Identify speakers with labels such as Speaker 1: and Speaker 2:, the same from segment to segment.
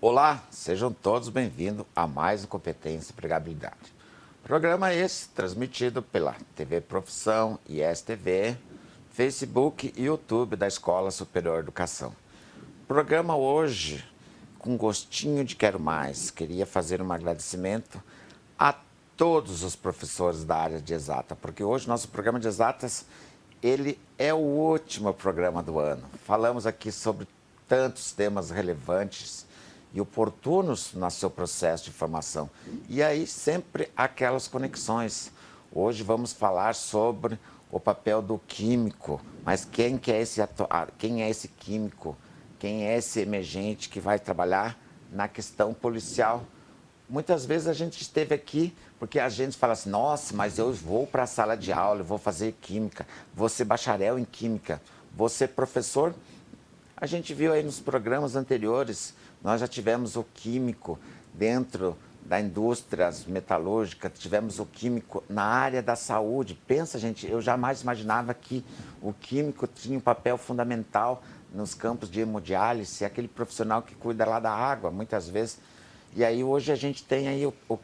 Speaker 1: Olá, sejam todos bem-vindos a mais um Competência e Empregabilidade. Programa esse transmitido pela TV Profissão, ISTV, Facebook e YouTube da Escola Superior de Educação. Programa hoje com gostinho de quero mais. Queria fazer um agradecimento a todos os professores da área de exata, porque hoje nosso programa de exatas ele é o último programa do ano. Falamos aqui sobre tantos temas relevantes e oportunos no seu processo de formação. E aí sempre aquelas conexões. Hoje vamos falar sobre o papel do químico, mas quem é esse químico? Quem é esse emergente que vai trabalhar na questão policial? Muitas vezes a gente esteve aqui porque a gente fala assim, nossa, mas eu vou para a sala de aula, eu vou fazer química, vou ser bacharel em química, vou ser professor. A gente viu aí nos programas anteriores, nós já tivemos o químico dentro da indústria metalúrgica, tivemos o químico na área da saúde. Pensa, gente, eu jamais imaginava que o químico tinha um papel fundamental nos campos de hemodiálise, aquele profissional que cuida lá da água, muitas vezes. E aí hoje a gente tem aí,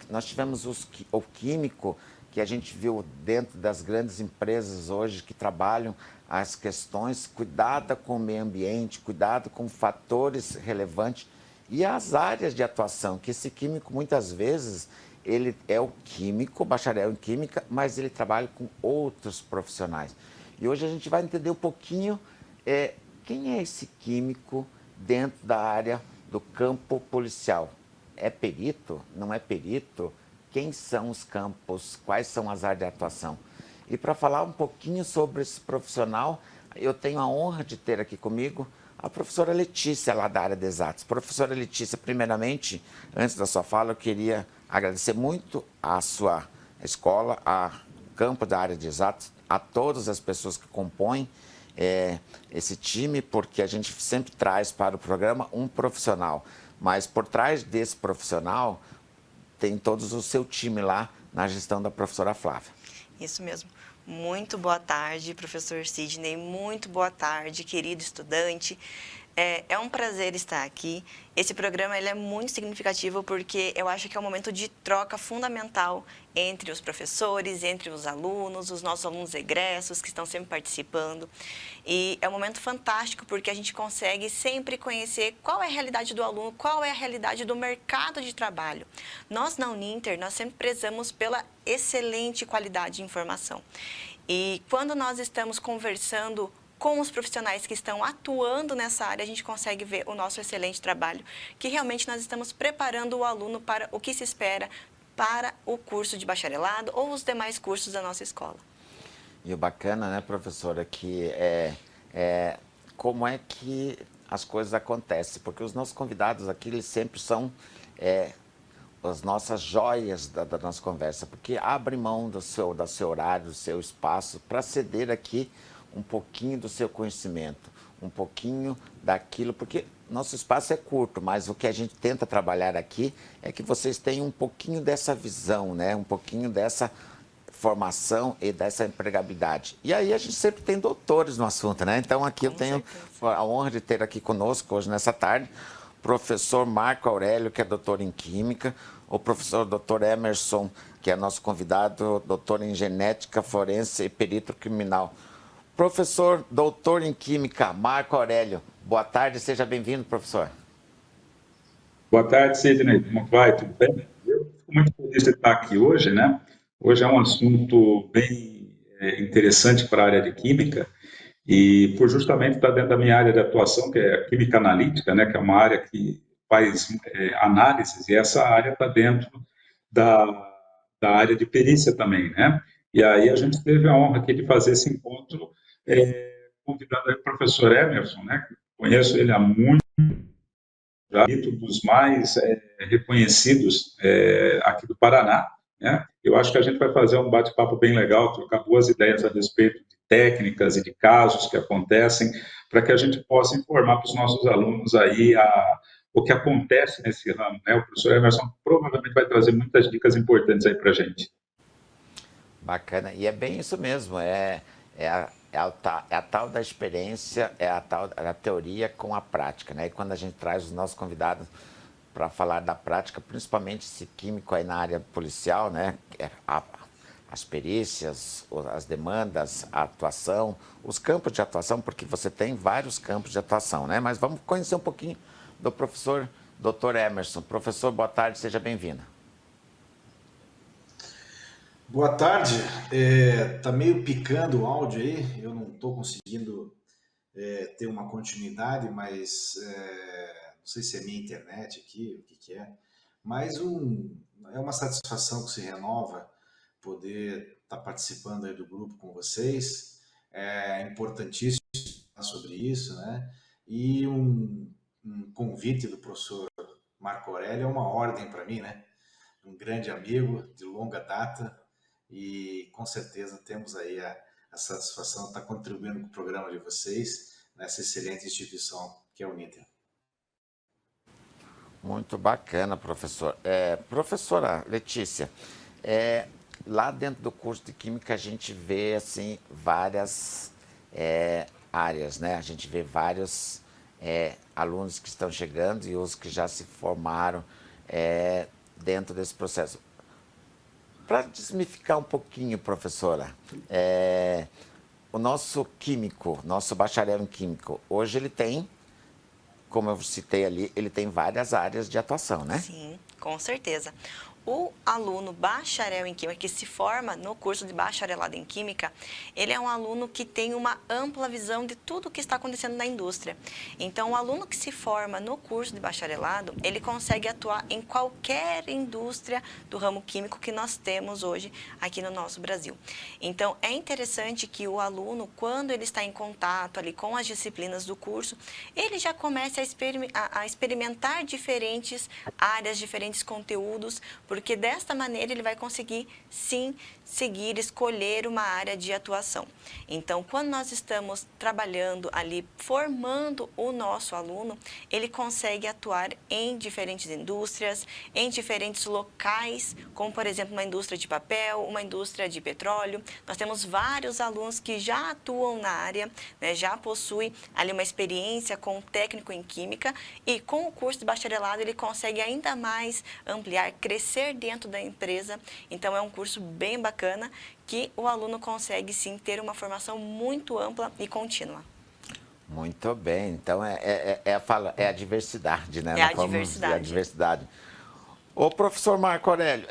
Speaker 1: nós tivemos o químico que a gente viu dentro das grandes empresas hoje que trabalham as questões, cuidado com o meio ambiente, cuidado com fatores relevantes e as áreas de atuação, que esse químico muitas vezes ele é o químico, bacharel em química, mas ele trabalha com outros profissionais. E hoje a gente vai entender um pouquinho quem é esse químico dentro da área do campo policial. É perito? Não é perito? Quem são os campos? Quais são as áreas de atuação? E para falar um pouquinho sobre esse profissional, eu tenho a honra de ter aqui comigo a professora Letícia, lá da área de exatas. Professora Letícia, primeiramente, antes da sua fala, eu queria agradecer muito à sua escola, ao campo da área de exatas, a todas as pessoas que compõem esse time, porque a gente sempre traz para o programa um profissional. Mas por trás desse profissional, tem todos o seu time lá na gestão da professora Flávia.
Speaker 2: Isso mesmo. Muito boa tarde, professor Sidney. Muito boa tarde, querido estudante. É um prazer estar aqui. Esse programa ele é muito significativo porque eu acho que é um momento de troca fundamental entre os professores, entre os alunos, os nossos alunos egressos que estão sempre participando. E é um momento fantástico porque a gente consegue sempre conhecer qual é a realidade do aluno, qual é a realidade do mercado de trabalho. Nós, na Uninter, nós sempre prezamos pela excelente qualidade de informação. E quando nós estamos conversando com os profissionais que estão atuando nessa área, a gente consegue ver o nosso excelente trabalho, que realmente nós estamos preparando o aluno para o que se espera para o curso de bacharelado ou os demais cursos da nossa escola.
Speaker 1: E o bacana, né, professora, que como é que as coisas acontecem, porque os nossos convidados aqui, eles sempre são as nossas joias da nossa conversa, porque abre mão do seu horário, do seu espaço, para ceder aqui um pouquinho do seu conhecimento, um pouquinho daquilo, porque nosso espaço é curto, mas o que a gente tenta trabalhar aqui é que vocês tenham um pouquinho dessa visão, né? Um pouquinho dessa formação e dessa empregabilidade. E aí a gente sempre tem doutores no assunto, né? Então aqui eu tenho a honra de ter aqui conosco hoje nessa tarde o professor Marco Aurélio, que é doutor em Química, o professor Dr. Emerson, que é nosso convidado, doutor em Genética Forense e perito criminal. Professor, doutor em Química, Marco Aurélio. Boa tarde, seja bem-vindo, professor.
Speaker 3: Boa tarde, Sidney. Como vai? Tudo bem? Eu fico muito feliz de estar aqui hoje, né? Hoje é um assunto bem interessante para a área de Química e por justamente estar dentro da minha área de atuação, que é a Química Analítica, né? Que é uma área que faz análises e essa área está dentro da, da área de perícia também, né? E aí a gente teve a honra aqui de fazer esse encontro convidando aí o professor Emerson, né? Conheço ele há muito, já dos mais reconhecidos aqui do Paraná, né? Eu acho que a gente vai fazer um bate-papo bem legal, trocar boas ideias a respeito de técnicas e de casos que acontecem, para que a gente possa informar para os nossos alunos aí o que acontece nesse ramo, né? O professor Emerson provavelmente vai trazer muitas dicas importantes aí para a gente.
Speaker 1: Bacana, e é bem isso mesmo, a tal da experiência, é a tal da teoria com a prática, né? E quando a gente traz os nossos convidados, para falar da prática, principalmente esse químico aí na área policial, né? As perícias, as demandas, a atuação, os campos de atuação, porque você tem vários campos de atuação, né? Mas vamos conhecer um pouquinho do professor Dr. Emerson. Professor, boa tarde, seja bem-vindo.
Speaker 4: Boa tarde. Tá meio picando o áudio aí, eu não estou conseguindo ter uma continuidade, mas não sei se é minha internet aqui, o que que é. Mas é uma satisfação que se renova poder estar participando aí do grupo com vocês. É importantíssimo falar sobre isso, né? E um convite do professor Marco Aurélio é uma ordem para mim, né? Um grande amigo de longa data e com certeza temos aí a satisfação de estar contribuindo com o programa de vocês nessa excelente instituição que é o Uninter.
Speaker 1: Muito bacana, professor. Professora Letícia, lá dentro do curso de Química a gente vê assim, várias áreas, né? A gente vê vários alunos que estão chegando e os que já se formaram dentro desse processo. Para desmificar um pouquinho, professora, o nosso químico, nosso bacharel em químico, hoje ele tem, como eu citei ali, ele tem várias áreas de atuação, né?
Speaker 2: Sim, com certeza. O aluno bacharel em Química, que se forma no curso de bacharelado em Química, ele é um aluno que tem uma ampla visão de tudo o que está acontecendo na indústria. Então, o aluno que se forma no curso de bacharelado, ele consegue atuar em qualquer indústria do ramo químico que nós temos hoje aqui no nosso Brasil. Então, é interessante que o aluno, quando ele está em contato ali com as disciplinas do curso, ele já comece a experimentar diferentes áreas, diferentes conteúdos, porque desta maneira ele vai conseguir, sim, seguir, escolher uma área de atuação. Então, quando nós estamos trabalhando ali, formando o nosso aluno, ele consegue atuar em diferentes indústrias, em diferentes locais, como, por exemplo, uma indústria de papel, uma indústria de petróleo. Nós temos vários alunos que já atuam na área, né, já possuem ali uma experiência com um técnico em Química e com o curso de bacharelado ele consegue ainda mais ampliar, crescer dentro da empresa. Então, é um curso bem bacana que o aluno consegue, sim, ter uma formação muito ampla e contínua.
Speaker 1: Muito bem. Então, é a diversidade, né?
Speaker 2: É a diversidade.
Speaker 1: A diversidade. Ô, professor Marco Aurélio,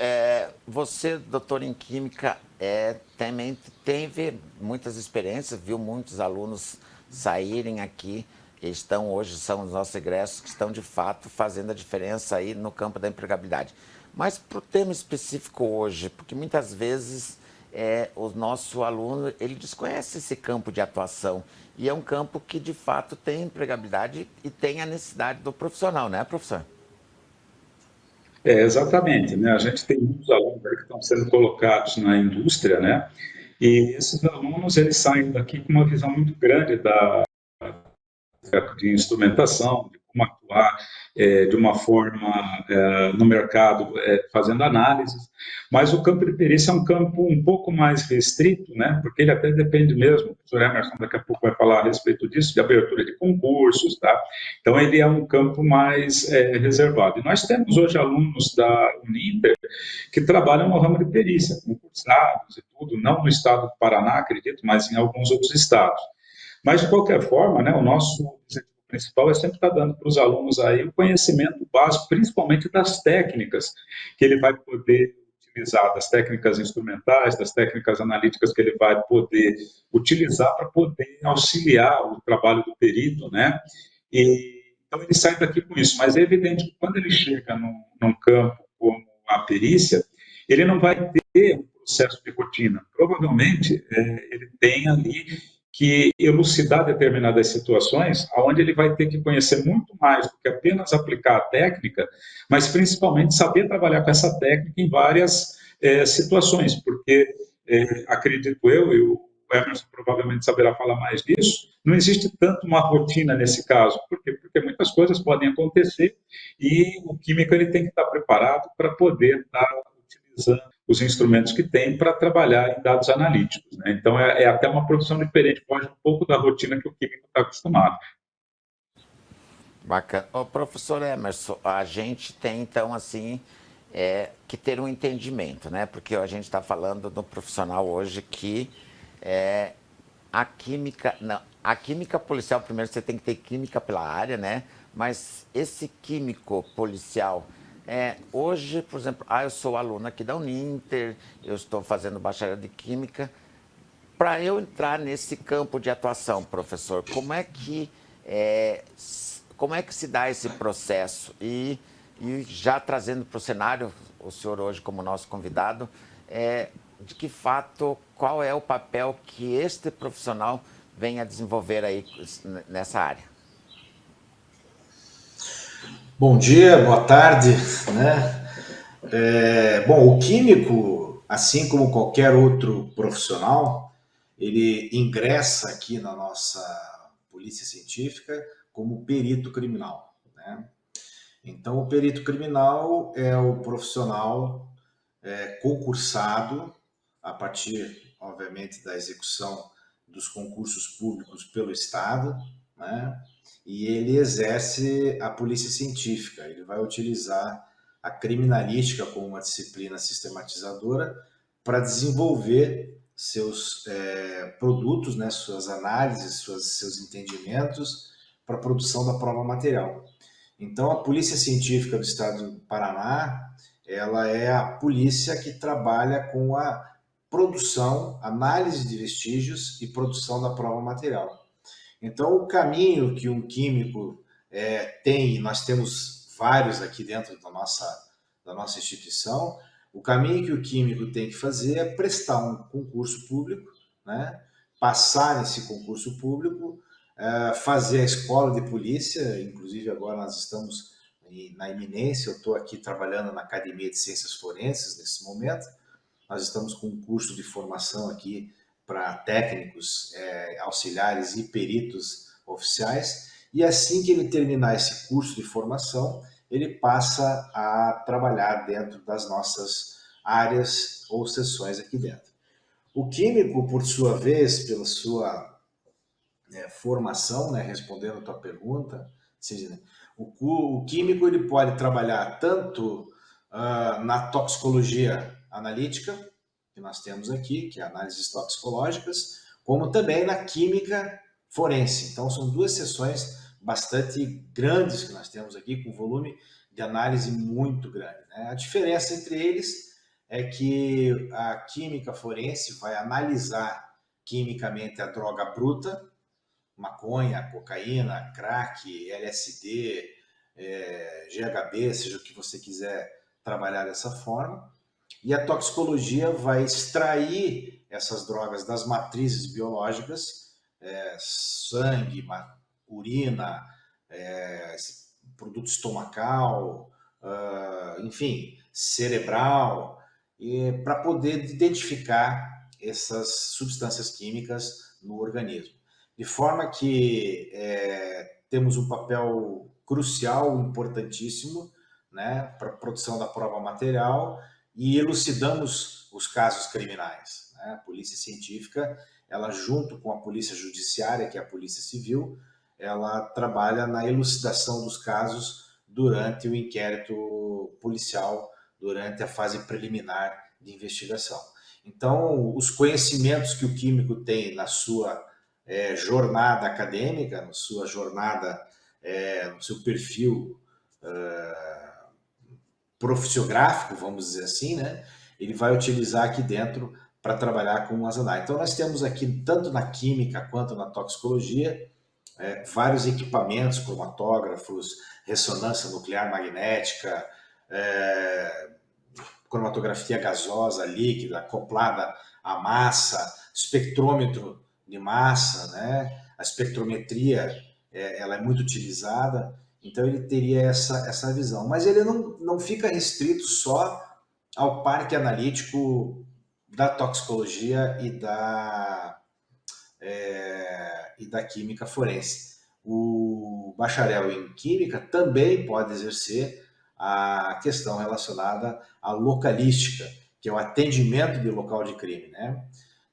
Speaker 1: você, doutor em Química, também teve muitas experiências, viu muitos alunos saírem aqui, hoje são os nossos egressos que estão, de fato, fazendo a diferença aí no campo da empregabilidade. Mas para o tema específico hoje, porque muitas vezes o nosso aluno ele desconhece esse campo de atuação e é um campo que de fato tem empregabilidade e tem a necessidade do profissional, né, professor?
Speaker 3: Exatamente, né? A gente tem muitos alunos aí que estão sendo colocados na indústria, né? E esses alunos eles saem daqui com uma visão muito grande de instrumentação, de como atuar de uma forma no mercado, fazendo análises, mas o campo de perícia é um campo um pouco mais restrito, né, porque ele até depende mesmo, o professor Emerson daqui a pouco vai falar a respeito disso, de abertura de concursos, tá? Então ele é um campo mais reservado. E nós temos hoje alunos da Uninter que trabalham no ramo de perícia, concursados e tudo, não no estado do Paraná, acredito, mas em alguns outros estados. Mas, de qualquer forma, né, o nosso objetivo principal é sempre estar dando para os alunos aí o conhecimento básico, principalmente das técnicas que ele vai poder utilizar, das técnicas instrumentais, das técnicas analíticas que ele vai poder utilizar para poder auxiliar o trabalho do perito, né? Então, ele sai daqui com isso. Mas é evidente que quando ele chega num campo como a perícia, ele não vai ter um processo de rotina. Provavelmente, ele tem ali que elucidar determinadas situações, onde ele vai ter que conhecer muito mais do que apenas aplicar a técnica, mas principalmente saber trabalhar com essa técnica em várias situações, porque acredito eu, e o Emerson provavelmente saberá falar mais disso, não existe tanto uma rotina nesse caso. Por quê? Porque muitas coisas podem acontecer e o químico ele tem que estar preparado para poder estar utilizando os instrumentos que tem para trabalhar em dados analíticos, né? Então, é até uma profissão diferente, pode um pouco da rotina que o químico está acostumado.
Speaker 1: Bacana. Ô, professor Emerson, a gente tem, então, assim, que ter um entendimento, né? Porque a gente está falando do profissional hoje que a química... Não, a química policial, primeiro você tem que ter química pela área, né? Mas esse químico policial, hoje, por exemplo, eu sou aluno aqui da Uninter, eu estou fazendo bacharel de química. Para eu entrar nesse campo de atuação, professor, como é que se dá esse processo? E já trazendo para o cenário, o senhor hoje como nosso convidado, de que fato, qual é o papel que este profissional vem a desenvolver aí nessa área?
Speaker 4: Bom dia, boa tarde, né? Bom, o químico, assim como qualquer outro profissional, ele ingressa aqui na nossa polícia científica como perito criminal, né? Então, o perito criminal é o profissional concursado a partir, obviamente, da execução dos concursos públicos pelo Estado, né? E ele exerce a polícia científica. Ele vai utilizar a criminalística como uma disciplina sistematizadora para desenvolver seus produtos, né, suas análises, seus entendimentos para a produção da prova material. Então, a Polícia Científica do Estado do Paraná, ela é a polícia que trabalha com a produção, análise de vestígios e produção da prova material. Então, o caminho que um químico tem, e nós temos vários aqui dentro da nossa instituição, o caminho que o químico tem que fazer é prestar um concurso público, né? Passar nesse concurso público, fazer a escola de polícia, inclusive agora nós estamos na iminência, eu estou aqui trabalhando na Academia de Ciências Forenses nesse momento, nós estamos com um curso de formação aqui para técnicos, auxiliares e peritos oficiais, e assim que ele terminar esse curso de formação, ele passa a trabalhar dentro das nossas áreas ou seções aqui dentro. O químico, por sua vez, pela sua formação, né, respondendo a tua pergunta, Sidney, o químico ele pode trabalhar tanto na toxicologia analítica, que nós temos aqui, que é análises toxicológicas, como também na química forense. Então, são duas seções bastante grandes que nós temos aqui, com volume de análise muito grande, né? A diferença entre eles é que a química forense vai analisar quimicamente a droga bruta, maconha, cocaína, crack, LSD, GHB, seja o que você quiser trabalhar dessa forma. E a toxicologia vai extrair essas drogas das matrizes biológicas, sangue, urina, produto estomacal, enfim, cerebral, para poder identificar essas substâncias químicas no organismo. De forma que temos um papel crucial, importantíssimo, né, para a produção da prova material e elucidamos os casos criminais, né? A polícia científica, ela junto com a polícia judiciária, que é a polícia civil, ela trabalha na elucidação dos casos durante o inquérito policial, durante a fase preliminar de investigação. Então, os conhecimentos que o químico tem na sua jornada acadêmica, na sua jornada, no seu perfil profissiográfico, vamos dizer assim, né? Ele vai utilizar aqui dentro para trabalhar com as análises. Então, nós temos aqui, tanto na química quanto na toxicologia, vários equipamentos, cromatógrafos, ressonância nuclear magnética, cromatografia gasosa, líquida, acoplada à massa, espectrômetro de massa, né? A espectrometria ela é muito utilizada, então ele teria essa visão. Mas ele não fica restrito só ao parque analítico da toxicologia e da química forense. O bacharel em química também pode exercer a questão relacionada à localística, que é o atendimento de local de crime, né?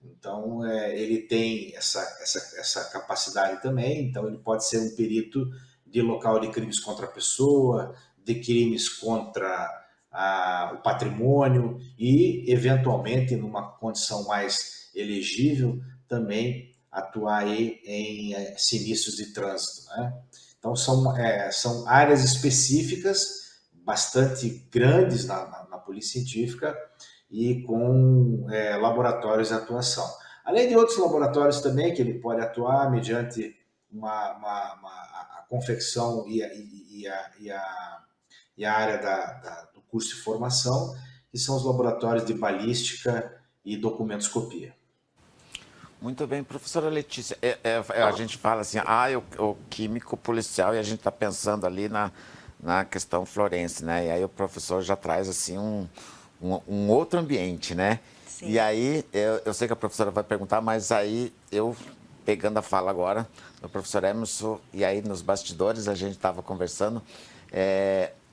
Speaker 4: Então, ele tem essa capacidade também, então ele pode ser um perito de local de crimes contra a pessoa, de crimes contra o patrimônio e, eventualmente, numa condição mais elegível, também atuar aí em sinistros de trânsito, né? Então, são áreas específicas, bastante grandes na polícia científica e com laboratórios de atuação. Além de outros laboratórios também que ele pode atuar mediante a confecção e a área do curso de formação, que são os laboratórios de balística e documentoscopia.
Speaker 1: Muito bem, professora Letícia, a gente fala assim, o químico policial, e a gente está pensando ali na questão forense, né? E aí o professor já traz assim um outro ambiente, né?
Speaker 2: Sim.
Speaker 1: E aí, eu sei que a professora vai perguntar, mas aí eu, pegando a fala agora, do professor Emerson, e aí nos bastidores a gente estava conversando,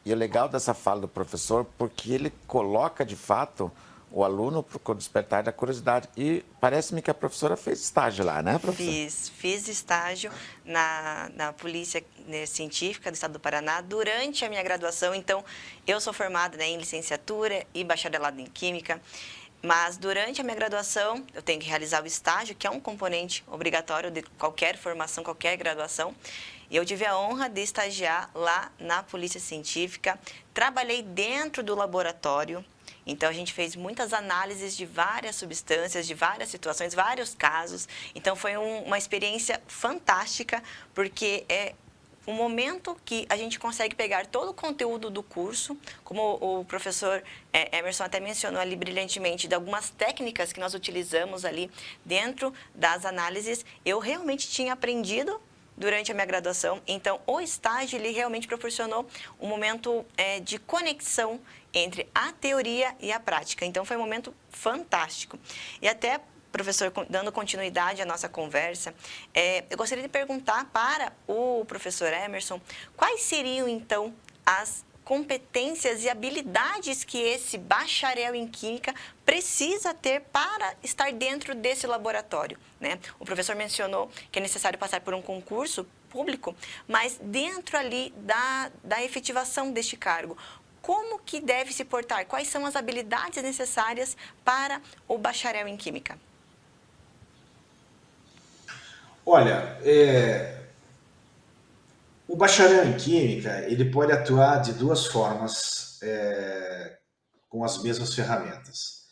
Speaker 1: e o legal dessa fala do professor, porque ele coloca de fato o aluno para o despertar da curiosidade. E parece-me que a professora fez estágio lá, né, professora?
Speaker 2: Fiz estágio na Polícia Científica do Estado do Paraná durante a minha graduação. Então, eu sou formada, né, em licenciatura e bacharelado em Química, mas durante a minha graduação eu tenho que realizar o estágio, que é um componente obrigatório de qualquer formação, qualquer graduação. E eu tive a honra de estagiar lá na Polícia Científica, trabalhei dentro do laboratório. Então, a gente fez muitas análises de várias substâncias, de várias situações, vários casos. Então, foi uma experiência fantástica, porque é um momento que a gente consegue pegar todo o conteúdo do curso, como o professor Emerson até mencionou ali brilhantemente, de algumas técnicas que nós utilizamos ali dentro das análises. Eu realmente tinha aprendido durante a minha graduação. Então, o estágio, ele realmente proporcionou um momento de conexão entre a teoria e a prática. Então, foi um momento fantástico. E até, professor, dando continuidade à nossa conversa, eu gostaria de perguntar para o professor Emerson quais seriam, então, as competências e habilidades que esse bacharel em Química precisa ter para estar dentro desse laboratório, né? O professor mencionou que é necessário passar por um concurso público, mas dentro ali da efetivação deste cargo, como que deve se portar? Quais são as habilidades necessárias para o bacharel em Química?
Speaker 4: Olha, o bacharel em Química, ele pode atuar de duas formas com as mesmas ferramentas.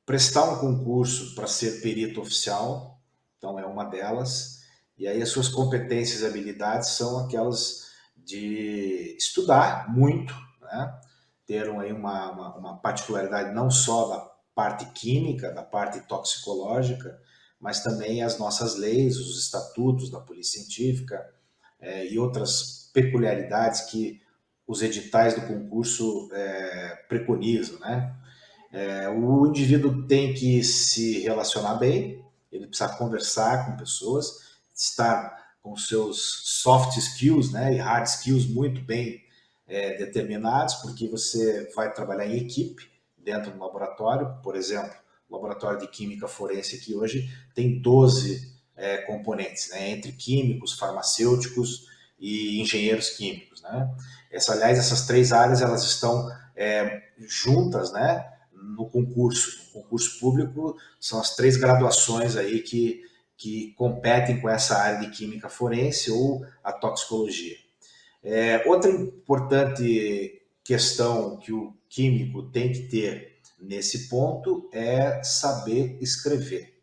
Speaker 4: Prestar um concurso para ser perito oficial, então é uma delas, e aí as suas competências e habilidades são aquelas de estudar muito, né? Ter aí uma particularidade não só da parte química, da parte toxicológica, mas também as nossas leis, os estatutos da Polícia Científica e outras peculiaridades que os editais do concurso preconizam, né? O indivíduo tem que se relacionar bem, ele precisa conversar com pessoas, estar com seus soft skills, né, e hard skills muito bem determinados, porque você vai trabalhar em equipe dentro do laboratório. Por exemplo, o laboratório de química forense aqui hoje tem 12 componentes, né, entre químicos, farmacêuticos e engenheiros químicos, né? Aliás, essas três áreas elas estão juntas, né, no concurso público. São as três graduações aí que competem com essa área de química forense ou a toxicologia. Outra importante questão que o químico tem que ter nesse ponto é saber escrever.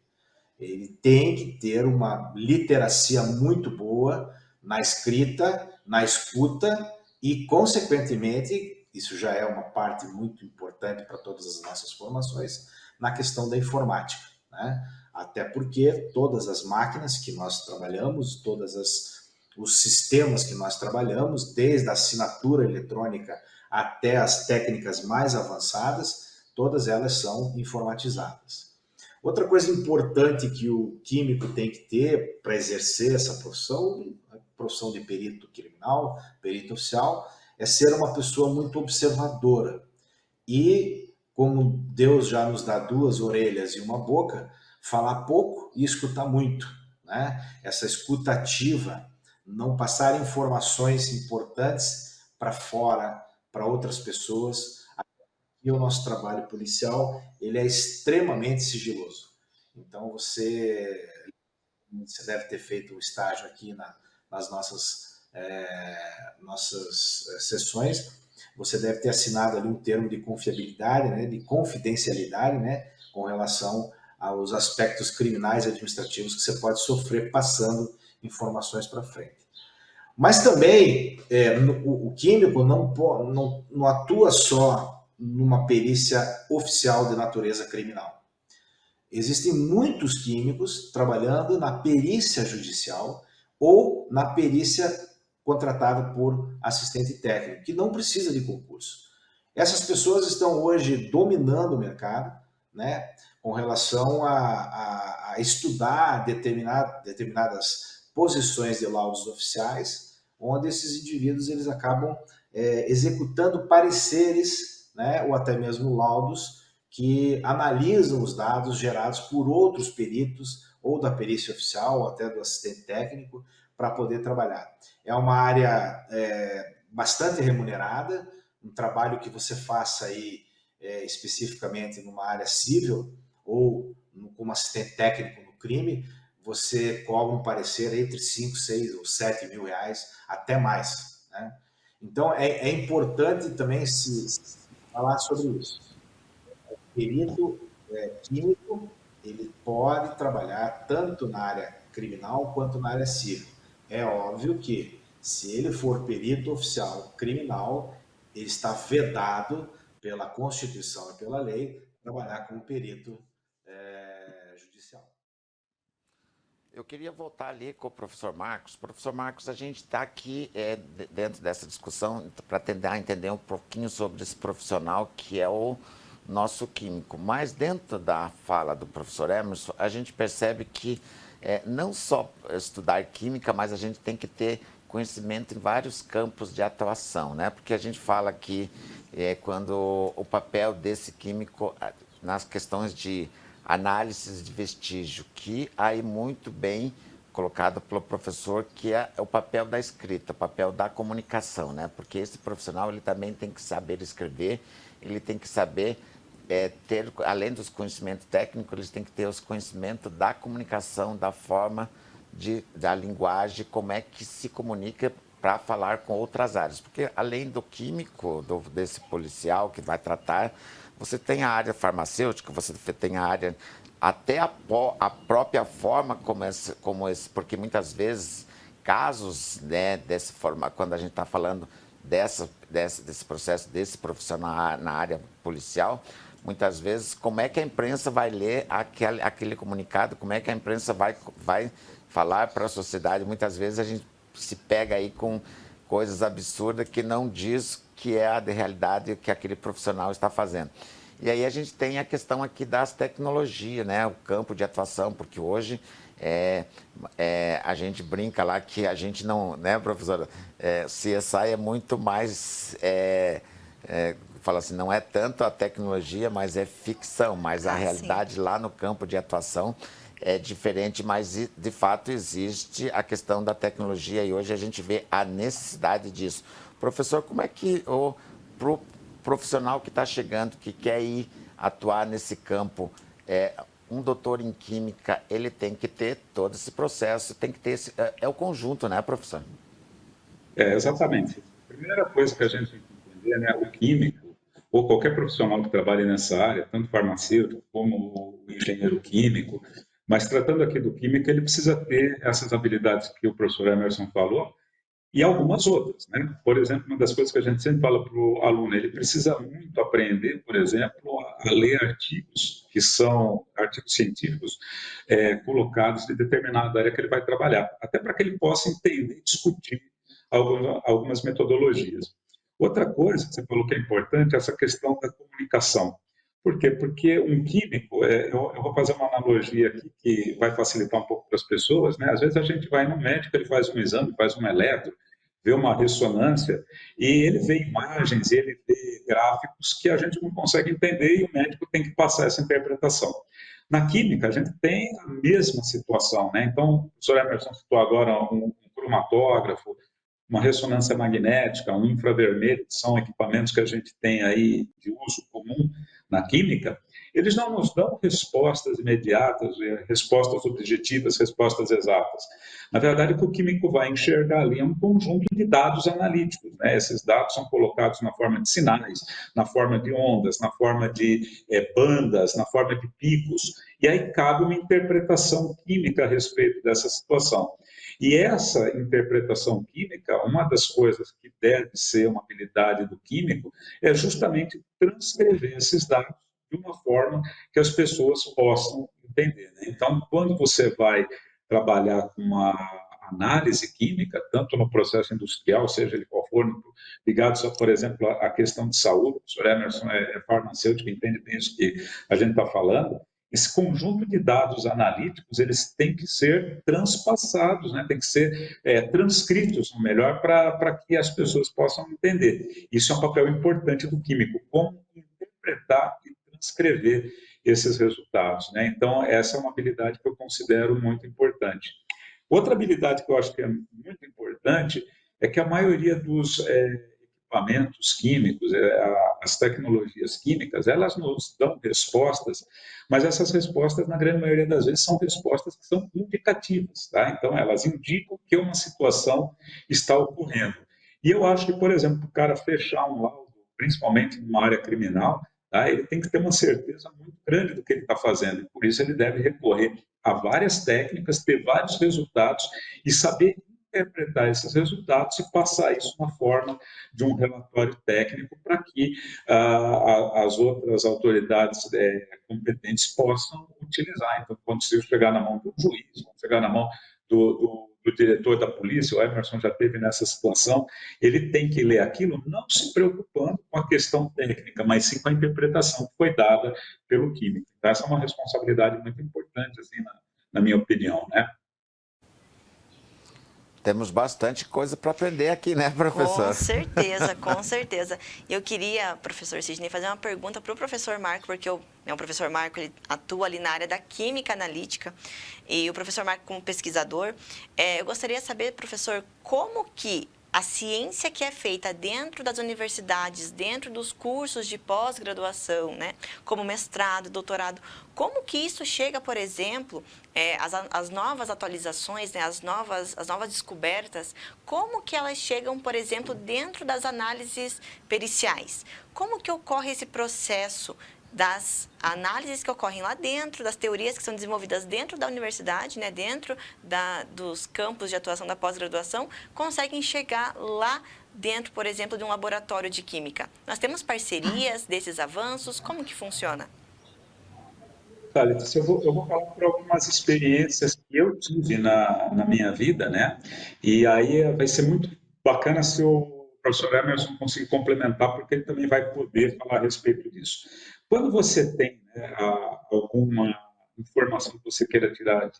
Speaker 4: Ele tem que ter uma literacia muito boa na escrita, na escuta e, consequentemente, isso já é uma parte muito importante para todas as nossas formações, na questão da informática, né? Até porque todas as máquinas que nós trabalhamos, os sistemas que nós trabalhamos, desde a assinatura eletrônica até as técnicas mais avançadas, todas elas são informatizadas. Outra coisa importante que o químico tem que ter para exercer essa profissão, a profissão de perito criminal, perito oficial, é ser uma pessoa muito observadora. E, como Deus já nos dá duas orelhas e uma boca, falar pouco e escutar muito, né? Essa escuta ativa não passar informações importantes para fora, para outras pessoas. E o nosso trabalho policial, ele é extremamente sigiloso. Então, você deve ter feito o estágio aqui nas nossas sessões. Você deve ter assinado ali um termo de confiabilidade, né, de confidencialidade, né, com relação aos aspectos criminais e administrativos que você pode sofrer passando informações para frente. Mas também o químico não atua só numa perícia oficial de natureza criminal. Existem muitos químicos trabalhando na perícia judicial ou na perícia contratada por assistente técnico, que não precisa de concurso. Essas pessoas estão hoje dominando o mercado, né, com relação a estudar determinadas posições de laudos oficiais, onde esses indivíduos eles acabam executando pareceres, né, ou até mesmo laudos que analisam os dados gerados por outros peritos, ou da perícia oficial, ou até do assistente técnico, para poder trabalhar. É uma área bastante remunerada, um trabalho que você faça aí especificamente numa área civil, ou como assistente técnico no crime, você cobra um parecer entre 5, 6 ou 7 mil reais, até mais. Né? Então, é importante também se falar sobre isso. O perito químico, ele pode trabalhar tanto na área criminal quanto na área civil. É óbvio que, se ele for perito oficial criminal, ele está vedado pela Constituição e pela lei trabalhar como perito judicial.
Speaker 1: Eu queria voltar ali com o professor Marcos. Professor Marcos, a gente está aqui dentro dessa discussão para tentar entender um pouquinho sobre esse profissional que é o nosso químico. Mas dentro da fala do professor Emerson, a gente percebe que não só estudar química, mas a gente tem que ter conhecimento em vários campos de atuação, né? Porque a gente fala aqui quando o papel desse químico nas questões de análises de vestígio, que aí muito bem colocado pelo professor, que é o papel da escrita, o papel da comunicação, né? Porque esse profissional ele também tem que saber escrever, ele tem que saber ter, além dos conhecimentos técnicos, eles têm que ter os conhecimentos da comunicação, da forma da linguagem, como é que se comunica para falar com outras áreas. Porque além do químico, desse policial que vai tratar, você tem a área farmacêutica, você tem a área, até a própria forma porque muitas vezes casos, né, dessa forma, quando a gente está falando desse processo, desse profissional na área policial, muitas vezes, como é que a imprensa vai ler aquele comunicado, como é que a imprensa vai falar para a sociedade. Muitas vezes a gente se pega aí com coisas absurdas que não diz que é a realidade que aquele profissional está fazendo. E aí a gente tem a questão aqui das tecnologias, né? O campo de atuação, porque hoje a gente brinca lá que a gente não, né, professora? CSI é muito mais, fala assim, não é tanto a tecnologia, mas é ficção, mas a realidade lá no campo de atuação é diferente, mas de fato existe a questão da tecnologia e hoje a gente vê a necessidade disso. Professor, como é que pro profissional que está chegando, que quer ir atuar nesse campo, um doutor em química, ele tem que ter todo esse processo, tem que ter o conjunto, né, professor?
Speaker 3: Exatamente. A primeira coisa que a gente tem que entender, né, o químico, ou qualquer profissional que trabalhe nessa área, tanto farmacêutico como o engenheiro químico, mas tratando aqui do químico, ele precisa ter essas habilidades que o professor Emerson falou, e algumas outras, né? Por exemplo, uma das coisas que a gente sempre fala para o aluno, ele precisa muito aprender, por exemplo, a ler artigos que são artigos científicos colocados de determinada área que ele vai trabalhar, até para que ele possa entender e discutir algumas metodologias. Outra coisa que você falou que é importante é essa questão da comunicação. Por quê? Porque um químico, eu vou fazer uma analogia aqui que vai facilitar um pouco para as pessoas, né? Às vezes a gente vai no médico, ele faz um exame, faz um eletro, vê uma ressonância e ele vê imagens, ele vê gráficos que a gente não consegue entender e o médico tem que passar essa interpretação. Na química, a gente tem a mesma situação, né? Então, o professor Emerson citou agora um cromatógrafo, uma ressonância magnética, um infravermelho, que são equipamentos que a gente tem aí de uso comum na química, eles não nos dão respostas imediatas, respostas objetivas, respostas exatas. Na verdade, o que o químico vai enxergar ali é um conjunto de dados analíticos, né? Esses dados são colocados na forma de sinais, na forma de ondas, na forma de bandas, na forma de picos, e aí cabe uma interpretação química a respeito dessa situação. E essa interpretação química, uma das coisas que deve ser uma habilidade do químico, é justamente transcrever esses dados de uma forma que as pessoas possam entender, né? Então, quando você vai trabalhar com uma análise química, tanto no processo industrial, seja ele qual for, ligados, por exemplo, à questão de saúde, o senhor Emerson é farmacêutico, entende bem isso que a gente está falando, esse conjunto de dados analíticos, eles têm que ser transpassados, né? Têm que ser transcritos, melhor, para que as pessoas possam entender. Isso é um papel importante do químico, como interpretar e transcrever esses resultados, né? Então, essa é uma habilidade que eu considero muito importante. Outra habilidade que eu acho que é muito importante é que a maioria dos equipamentos químicos, as tecnologias químicas, elas nos dão respostas, mas essas respostas, na grande maioria das vezes, são respostas que são indicativas, tá? Então, elas indicam que uma situação está ocorrendo. E eu acho que, por exemplo, o cara fechar um laudo, principalmente numa área criminal, tá? Ele tem que ter uma certeza muito grande do que ele está fazendo, e por isso ele deve recorrer a várias técnicas, ter vários resultados e saber interpretar esses resultados e passar isso na forma de um relatório técnico para que as outras autoridades competentes possam utilizar. Então, quando isso chegar na mão do juiz, quando chegar na mão do diretor da polícia, o Emerson já teve nessa situação, ele tem que ler aquilo não se preocupando com a questão técnica, mas sim com a interpretação que foi dada pelo químico. Então, essa é uma responsabilidade muito importante, assim, na minha opinião, né?
Speaker 1: Temos bastante coisa para aprender aqui, né, professor?
Speaker 2: Com certeza, com certeza. Eu queria, professor Sidney, fazer uma pergunta para o professor Marco, porque o professor Marco ele atua ali na área da química analítica, e o professor Marco como pesquisador, eu gostaria de saber, professor, como que a ciência que é feita dentro das universidades, dentro dos cursos de pós-graduação, né, como mestrado, doutorado, como que isso chega, por exemplo, as novas atualizações, né, as novas descobertas, como que elas chegam, por exemplo, dentro das análises periciais? Como que ocorre esse processo das análises que ocorrem lá dentro, das teorias que são desenvolvidas dentro da universidade, né, dentro dos campos de atuação da pós-graduação, conseguem chegar lá dentro, por exemplo, de um laboratório de química? Nós temos parcerias desses avanços? Como que funciona?
Speaker 3: Thales, eu vou falar por algumas experiências que eu tive na minha vida, né? E aí vai ser muito bacana se o professor Emerson conseguir complementar, porque ele também vai poder falar a respeito disso. Quando você tem, né, alguma informação que você queira tirar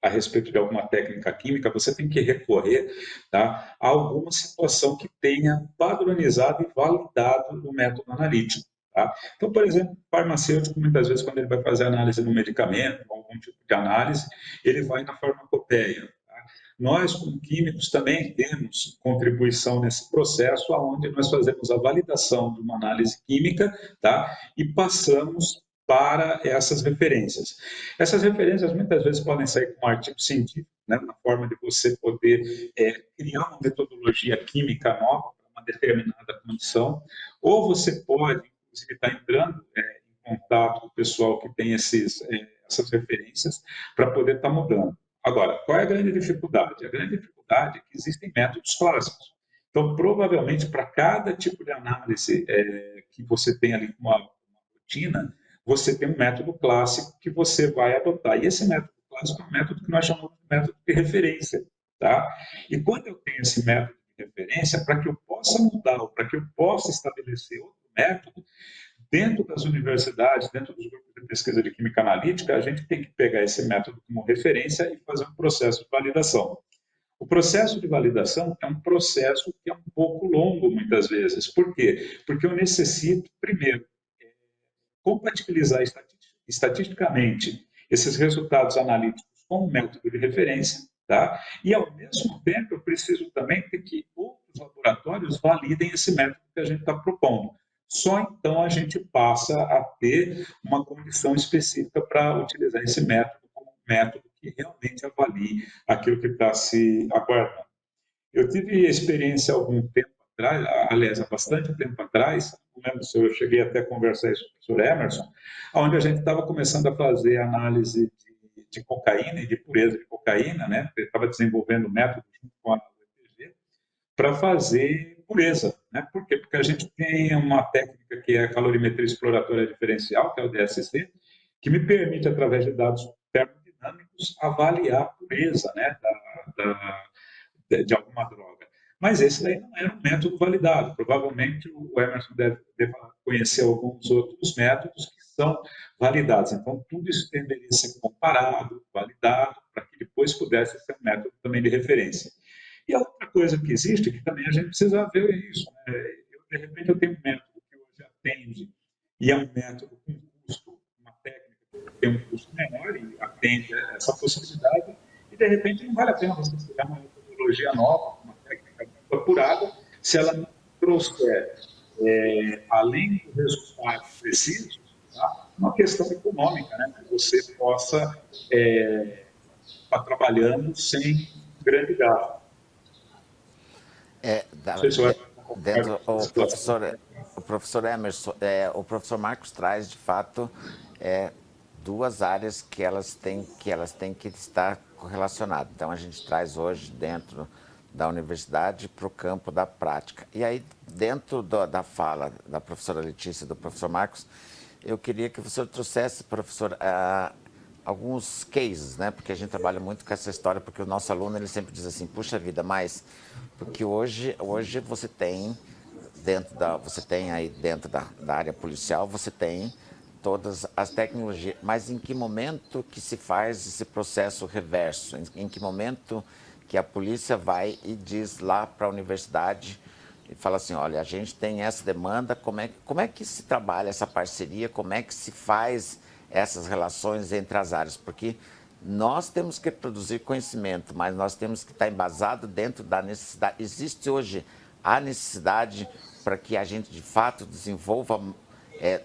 Speaker 3: a respeito de alguma técnica química, você tem que recorrer, tá, a alguma situação que tenha padronizado e validado o método analítico. Tá? Então, por exemplo, o farmacêutico, muitas vezes, quando ele vai fazer análise no medicamento, algum tipo de análise, ele vai na farmacopeia. Tá? Nós, como químicos, também temos contribuição nesse processo, onde nós fazemos a validação de uma análise química, tá? E passamos para essas referências. Essas referências muitas vezes podem sair com um artigo científico, né, na forma de você poder criar uma metodologia química nova para uma determinada condição, ou você pode, inclusive, estar entrando em contato com o pessoal que tem essas referências para poder estar mudando. Agora, qual é a grande dificuldade? A grande dificuldade é que existem métodos clássicos. Então, provavelmente, para cada tipo de análise que você tem ali uma rotina, você tem um método clássico que você vai adotar. E esse método clássico é um método que nós chamamos de método de referência. Tá? E quando eu tenho esse método de referência, para que eu possa mudar, ou para que eu possa estabelecer outro método, dentro das universidades, dentro dos grupos de pesquisa de química analítica, a gente tem que pegar esse método como referência e fazer um processo de validação. O processo de validação é um processo que é um pouco longo, muitas vezes. Por quê? Porque eu necessito, primeiro, compatibilizar estatisticamente esses resultados analíticos com o método de referência, tá? E, ao mesmo tempo, eu preciso também ter que outros laboratórios validem esse método que a gente está propondo. Só então a gente passa a ter uma condição específica para utilizar esse método como um método que realmente avalie aquilo que está se aguardando. Eu tive experiência há algum tempo atrás, aliás, há bastante tempo atrás, não lembro se eu cheguei até a conversar isso com o professor Emerson, onde a gente estava começando a fazer análise de cocaína e de pureza de cocaína, né? Eu estava desenvolvendo métodos junto com a UFG para fazer pureza, né? Por quê? Porque a gente tem uma técnica que é a calorimetria exploratória diferencial, que é o DSC, que me permite, através de dados termodinâmicos, avaliar a pureza, né, de alguma droga. Mas esse daí não era um método validado. Provavelmente o Emerson deve conhecer alguns outros métodos que são validados. Então, tudo isso deveria ser comparado, validado, para que depois pudesse ser um método também de referência. E a outra coisa que existe, que também a gente precisa ver isso, né? De repente, eu tenho um método que hoje atende, e é um método com custo, uma técnica que tem um custo menor e atende a essa possibilidade, e de repente não vale a pena você criar uma metodologia nova, uma técnica muito apurada, se ela não trouxer, além do resultado preciso, tá? Uma questão econômica, né? Que você possa estar trabalhando sem grande gasto. Não sei se eu
Speaker 1: Dentro o professor Emerson, o professor Marcos traz de fato duas áreas que elas têm que estar correlacionadas. Então a gente traz hoje dentro da universidade para o campo da prática. E aí dentro da fala da professora Letícia e do professor Marcos, eu queria que o senhor trouxesse, professor, alguns cases, né? Porque a gente trabalha muito com essa história, porque o nosso aluno ele sempre diz assim, puxa vida, mas porque hoje você tem aí dentro da área policial, você tem todas as tecnologias, mas em que momento que se faz esse processo reverso? Em que momento que a polícia vai e diz lá para a universidade e fala assim, olha, a gente tem essa demanda, como é que se trabalha essa parceria, como é que se faz essas relações entre as áreas? Porque nós temos que produzir conhecimento, mas nós temos que estar embasado dentro da necessidade. Existe hoje a necessidade para que a gente, de fato, desenvolva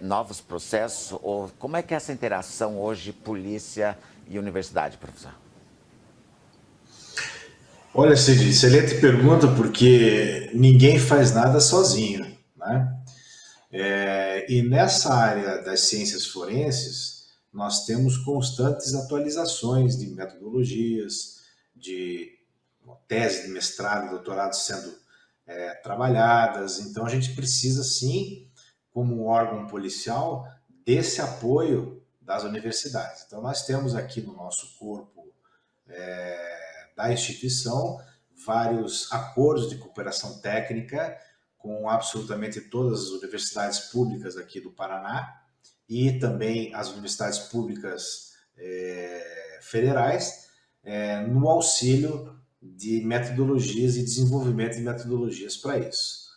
Speaker 1: novos processos? Ou como é que é essa interação hoje, polícia e universidade, professor?
Speaker 4: Olha, Cid, excelente pergunta, porque ninguém faz nada sozinho, né? E nessa área das ciências forenses, nós temos constantes atualizações de metodologias, de tese de mestrado, doutorado sendo trabalhadas. Então, a gente precisa, sim, como órgão policial, desse apoio das universidades. Então, nós temos aqui no nosso corpo da instituição vários acordos de cooperação técnica com absolutamente todas as universidades públicas aqui do Paraná e também as universidades públicas federais no auxílio de metodologias e desenvolvimento de metodologias para isso.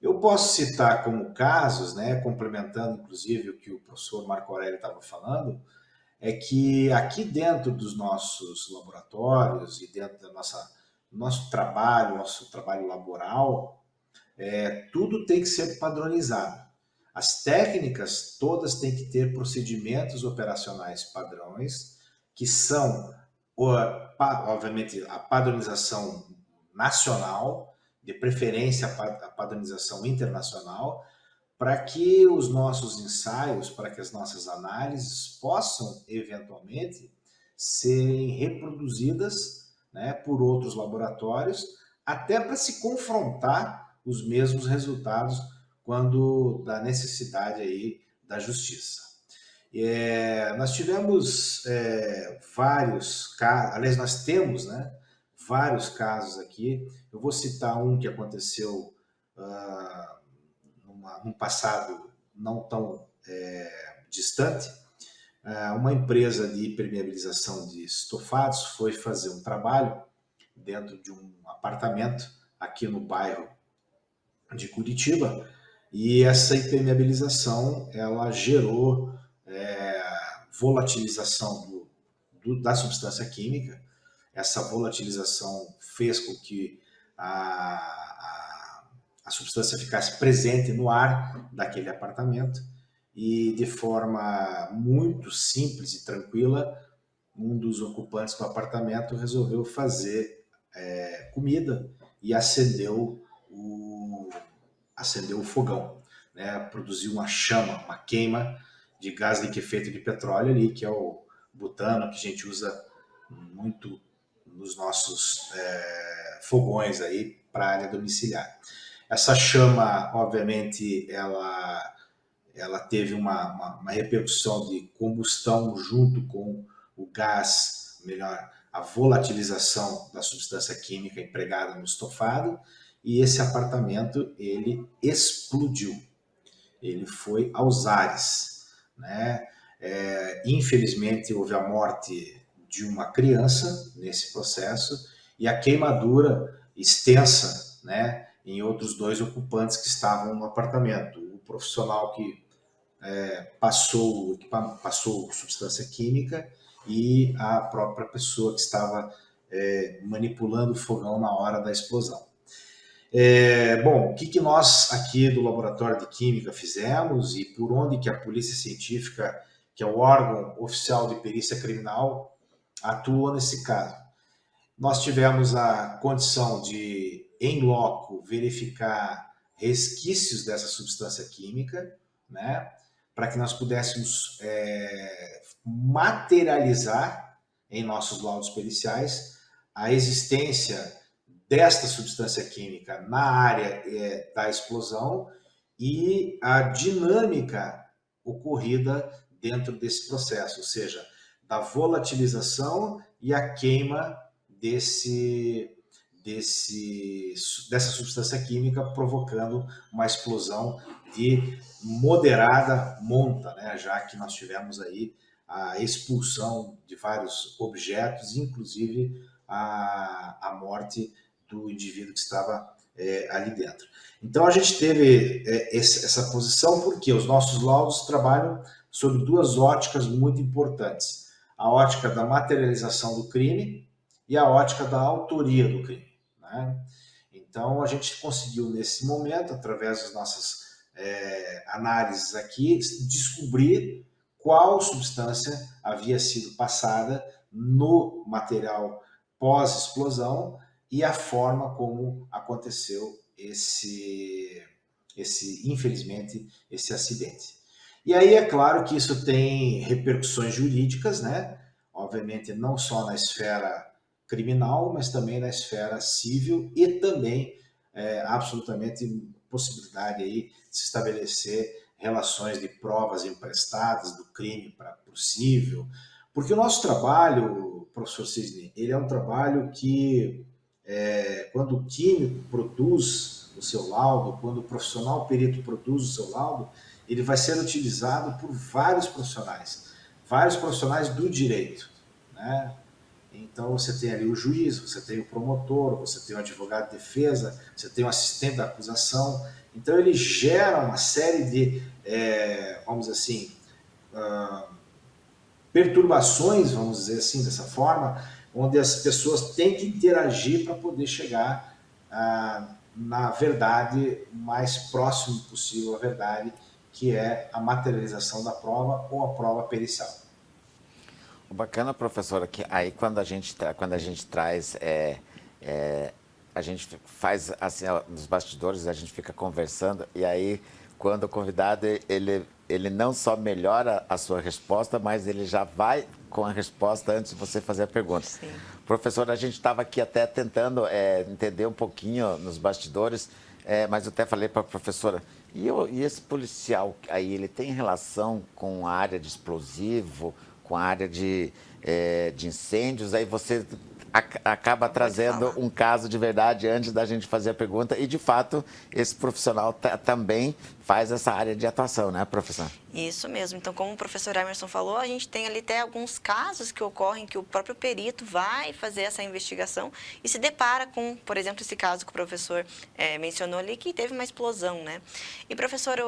Speaker 4: Eu posso citar como casos, né, complementando inclusive o que o professor Marco Aurélio estava falando, é que aqui dentro dos nossos laboratórios e dentro do nosso trabalho laboral, tudo tem que ser padronizado. As técnicas todas têm que ter procedimentos operacionais padrões, que são, obviamente, a padronização nacional, de preferência a padronização internacional, para que os nossos ensaios, para que as nossas análises possam, eventualmente, serem reproduzidas, né, por outros laboratórios, até para se confrontar os mesmos resultados quando da necessidade aí da justiça. Nós tivemos vários casos, aliás, nós temos, né, vários casos aqui. Eu vou citar um que aconteceu num passado não tão distante. Uma empresa de impermeabilização de estofados foi fazer um trabalho dentro de um apartamento aqui no bairro de Curitiba, e essa impermeabilização ela gerou volatilização da substância química. essa volatilização fez com que a substância ficasse presente no ar daquele apartamento e, de forma muito simples e tranquila, um dos ocupantes do apartamento resolveu fazer comida e acendeu o fogão, né? Produziu uma chama, uma queima de gás liquefeito de petróleo ali, que é o butano, que a gente usa muito nos nossos fogões aí para a área domiciliar. Essa chama, obviamente, ela teve uma repercussão de combustão junto com o gás, melhor, a volatilização da substância química empregada no estofado, e esse apartamento, ele explodiu. Ele foi aos ares, né? Infelizmente, houve a morte de uma criança nesse processo e a queimadura extensa, né, em outros 2 ocupantes que estavam no apartamento. O profissional que passou substância química e a própria pessoa que estava manipulando o fogão na hora da explosão. Bom, o que nós aqui do Laboratório de Química fizemos e por onde que a Polícia Científica, que é o órgão oficial de perícia criminal, atua nesse caso? Nós tivemos a condição de, em loco, verificar resquícios dessa substância química, né, para que nós pudéssemos materializar em nossos laudos periciais a existência desta substância química na área da explosão e a dinâmica ocorrida dentro desse processo, ou seja, da volatilização e a queima dessa substância química, provocando uma explosão de moderada monta, né? Já que nós tivemos aí a expulsão de vários objetos, inclusive a morte do indivíduo que estava ali dentro. Então a gente teve essa posição porque os nossos laudos trabalham sobre 2 óticas muito importantes: a ótica da materialização do crime e a ótica da autoria do crime, né? Então a gente conseguiu nesse momento, através das nossas análises aqui, descobrir qual substância havia sido passada no material pós-explosão e a forma como aconteceu infelizmente, esse acidente. E aí é claro que isso tem repercussões jurídicas, né? Obviamente não só na esfera criminal, mas também na esfera civil e também absolutamente possibilidade aí de se estabelecer relações de provas emprestadas do crime para o civil, porque o nosso trabalho, professor Sidney, ele é um trabalho que quando o químico produz o seu laudo, quando o profissional perito produz o seu laudo, ele vai ser utilizado por vários profissionais do direito, né? Então você tem ali o juiz, você tem o promotor, você tem o advogado de defesa, você tem o assistente da acusação. Então ele gera uma série de, vamos dizer assim, perturbações, vamos dizer assim, dessa forma, onde as pessoas têm que interagir para poder chegar na verdade mais próximo possível à verdade, que é a materialização da prova ou a prova pericial.
Speaker 1: O bacana, professora, que aí quando a gente traz, a gente faz assim, nos bastidores, a gente fica conversando, e aí quando o convidado, ele não só melhora a sua resposta, mas ele já vai com a resposta antes de você fazer a pergunta.
Speaker 2: Sim.
Speaker 1: Professora, a gente estava aqui até tentando entender um pouquinho nos bastidores, mas eu até falei para a professora, e esse policial aí, ele tem relação com a área de explosivo, com a área de incêndios? Aí você acaba trazendo um caso de verdade antes da gente fazer a pergunta, e de fato esse profissional também faz essa área de atuação, né, professor?
Speaker 2: Isso mesmo. Então, como o professor Emerson falou, a gente tem ali até alguns casos que ocorrem que o próprio perito vai fazer essa investigação e se depara com, por exemplo, esse caso que o professor mencionou ali, que teve uma explosão, né? E, professor,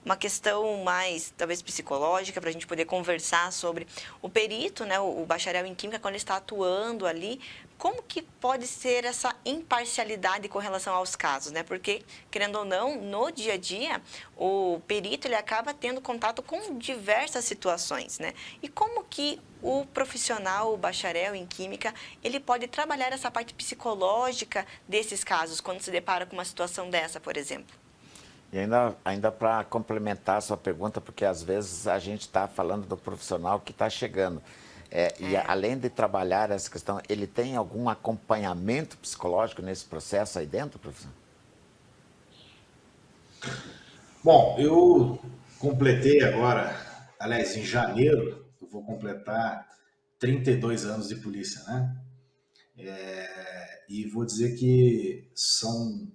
Speaker 2: uma questão mais, talvez, psicológica, para a gente poder conversar sobre o perito, né, o bacharel em química, quando ele está atuando ali, como que pode ser essa imparcialidade com relação aos casos, né? Porque, querendo ou não, no dia a dia, o perito ele acaba tendo contato com diversas situações, né? E como que o profissional, o bacharel em química, ele pode trabalhar essa parte psicológica desses casos, quando se depara com uma situação dessa, por exemplo?
Speaker 1: E ainda para complementar a sua pergunta, porque às vezes a gente está falando do profissional que está chegando. E além de trabalhar essa questão, ele tem algum acompanhamento psicológico nesse processo aí dentro, professor?
Speaker 4: Bom, eu completei agora, aliás, em janeiro, eu vou completar 32 anos de polícia, né? E vou dizer que são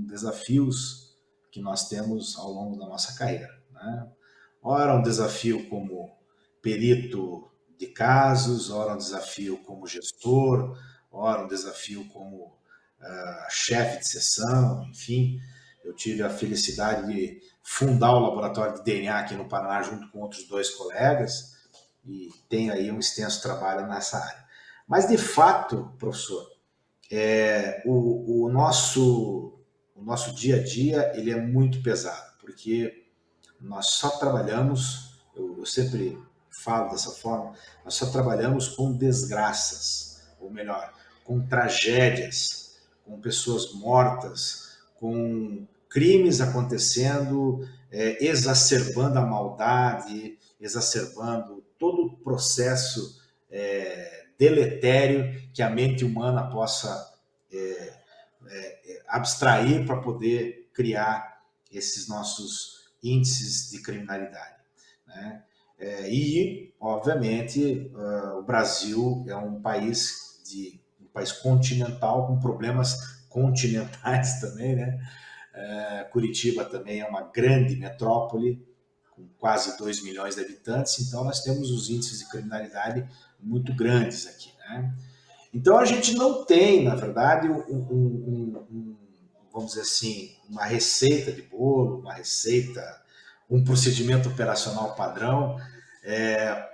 Speaker 4: desafios que nós temos ao longo da nossa carreira, né? Ora, um desafio como perito de casos, ora um desafio como gestor, ora um desafio como chefe de seção, enfim. Eu tive a felicidade de fundar o laboratório de DNA aqui no Paraná junto com outros 2 colegas e tenho aí um extenso trabalho nessa área. Mas, de fato, professor, o nosso dia a dia ele é muito pesado, porque nós só trabalhamos, eu sempre falo dessa forma, nós só trabalhamos com desgraças, ou melhor, com tragédias, com pessoas mortas, com crimes acontecendo, exacerbando a maldade, exacerbando todo o processo deletério que a mente humana possa abstrair para poder criar esses nossos índices de criminalidade, né? E, obviamente, o Brasil é um país continental com problemas continentais também, né? Curitiba também é uma grande metrópole com quase 2 milhões de habitantes, então nós temos os índices de criminalidade muito grandes aqui, né? Então a gente não tem, na verdade, vamos dizer assim, uma receita de bolo, um procedimento operacional padrão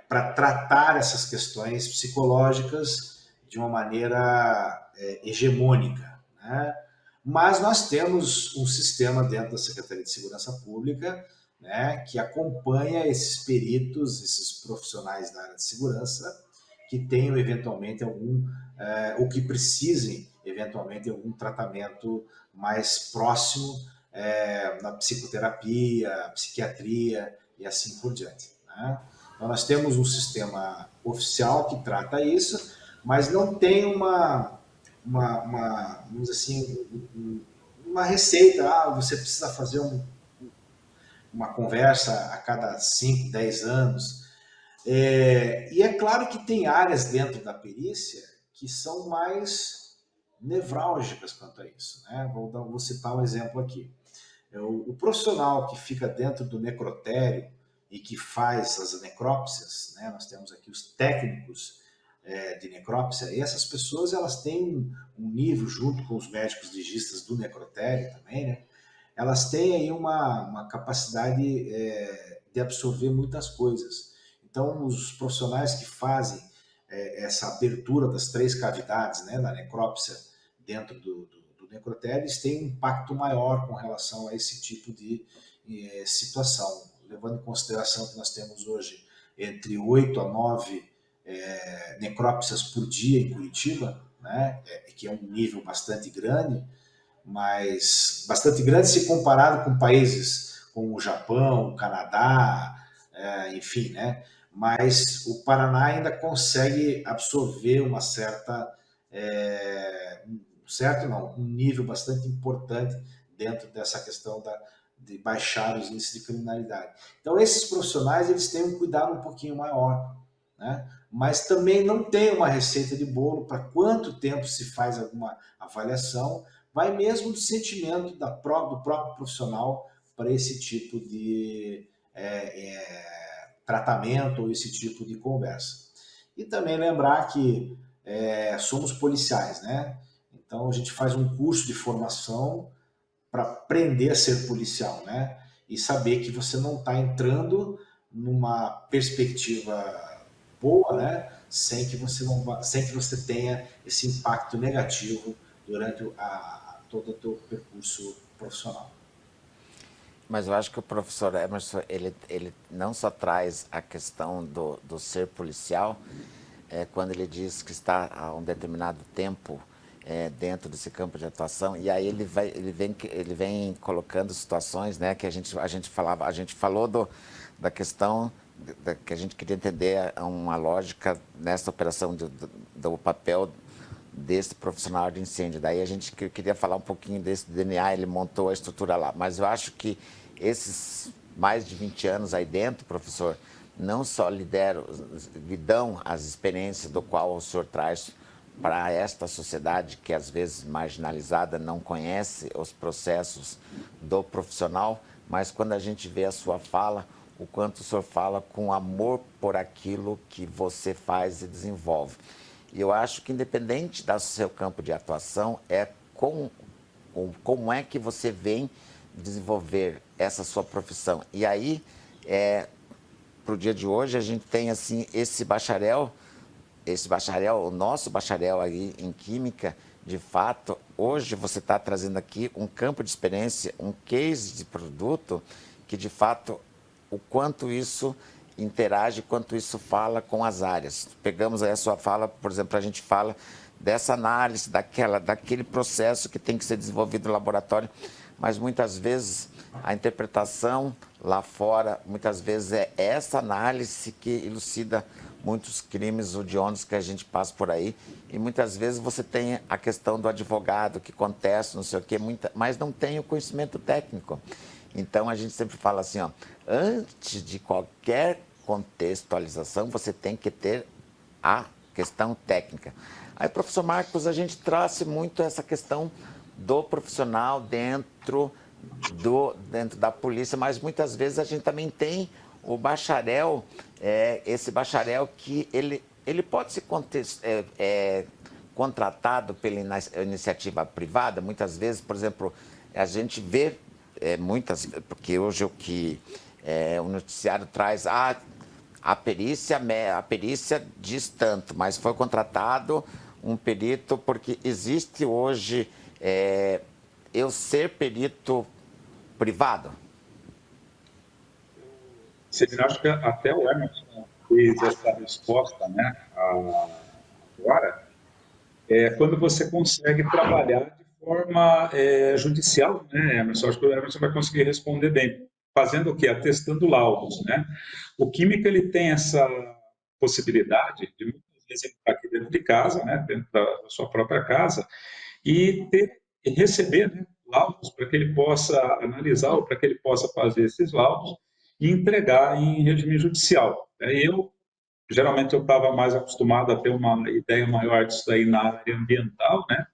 Speaker 4: para tratar essas questões psicológicas de uma maneira hegemônica, né? Mas nós temos um sistema dentro da Secretaria de Segurança Pública, né, que acompanha esses peritos, esses profissionais da área de segurança, que tenham eventualmente ou que precisem eventualmente algum tratamento mais próximo na psicoterapia, psiquiatria e assim por diante, né? Então nós temos um sistema oficial que trata isso, mas não tem vamos dizer assim, uma receita. Você precisa fazer uma conversa a cada 5, 10 anos. E é claro que tem áreas dentro da perícia que são mais nevrálgicas quanto a isso, né? Vou citar um exemplo aqui. O profissional que fica dentro do necrotério e que faz as necrópsias, né? Nós temos aqui os técnicos de necrópsia, e essas pessoas elas têm um nível, junto com os médicos legistas do necrotério também, né? Elas têm aí uma capacidade de absorver muitas coisas. Então, os profissionais que fazem essa abertura das 3 cavidades, né, da necrópsia dentro do necrotério, eles têm um impacto maior com relação a esse tipo de situação, levando em consideração que nós temos hoje entre 8 a 9 necrópsias por dia em Curitiba, né, que é um nível bastante grande, mas bastante grande se comparado com países como o Japão, o Canadá, enfim, né? Mas o Paraná ainda consegue absorver uma um nível bastante importante dentro dessa questão de baixar os índices de criminalidade. Então esses profissionais eles têm um cuidado um pouquinho maior, né? Mas também não tem uma receita de bolo para quanto tempo se faz alguma avaliação, vai mesmo do sentimento do próprio profissional para esse tipo de tratamento ou esse tipo de conversa. E também lembrar que somos policiais, né? Então a gente faz um curso de formação para aprender a ser policial, né? e saber que você não está entrando numa perspectiva boa, né? Sem que você não sem que você tenha esse impacto negativo durante todo o teu percurso profissional.
Speaker 1: Mas eu acho que o professor Emerson, ele não só traz a questão do ser policial, quando ele diz que está há um determinado tempo dentro desse campo de atuação, e aí ele vem colocando situações, né, que a gente falou da questão que a gente queria entender uma lógica nessa operação do papel desse profissional de incêndio. Daí a gente queria falar um pouquinho desse DNA, ele montou a estrutura lá. Mas eu acho que esses mais de 20 anos aí dentro, professor, não só lhe dão as experiências do qual o senhor traz para esta sociedade que às vezes marginalizada não conhece os processos do profissional, mas quando a gente vê a sua fala, o quanto o senhor fala com amor por aquilo que você faz e desenvolve. E eu acho que independente do seu campo de atuação, como é que você vem desenvolver essa sua profissão. E aí, para o dia de hoje, a gente tem assim esse bacharel, o nosso bacharel aí em Química, de fato, hoje você está trazendo aqui um campo de experiência, um case de produto que, de fato, o quanto isso interage, quanto isso fala com as áreas. Pegamos aí a sua fala, por exemplo, a gente fala dessa análise, daquele processo que tem que ser desenvolvido no laboratório, mas muitas vezes a interpretação lá fora, muitas vezes é essa análise que elucida muitos crimes hediondos que a gente passa por aí, e muitas vezes você tem a questão do advogado que contesta, não sei o quê, mas não tem o conhecimento técnico. Então, a gente sempre fala assim, ó, antes de qualquer contextualização, você tem que ter a questão técnica. Aí, professor Marcos, a gente trouxe muito essa questão do profissional dentro da polícia, mas muitas vezes a gente também tem o bacharel, esse bacharel que ele pode ser contratado pela iniciativa privada, muitas vezes, por exemplo, a gente vê porque hoje o noticiário traz a perícia diz tanto, mas foi contratado um perito porque existe hoje eu ser perito privado.
Speaker 3: Acho que até o Emerson fez essa resposta, né, agora, quando você consegue trabalhar de forma judicial, né, Emerson? Acho que o Emerson vai conseguir responder bem. Fazendo o quê? Atestando laudos, né? O químico, ele tem essa possibilidade de, muitas vezes, estar aqui dentro de casa, né, dentro da sua própria casa, e receber, né, laudos para que ele possa analisar ou para que ele possa fazer esses laudos e entregar em regime judicial. Geralmente, eu estava mais acostumado a ter uma ideia maior disso daí na área ambiental, né?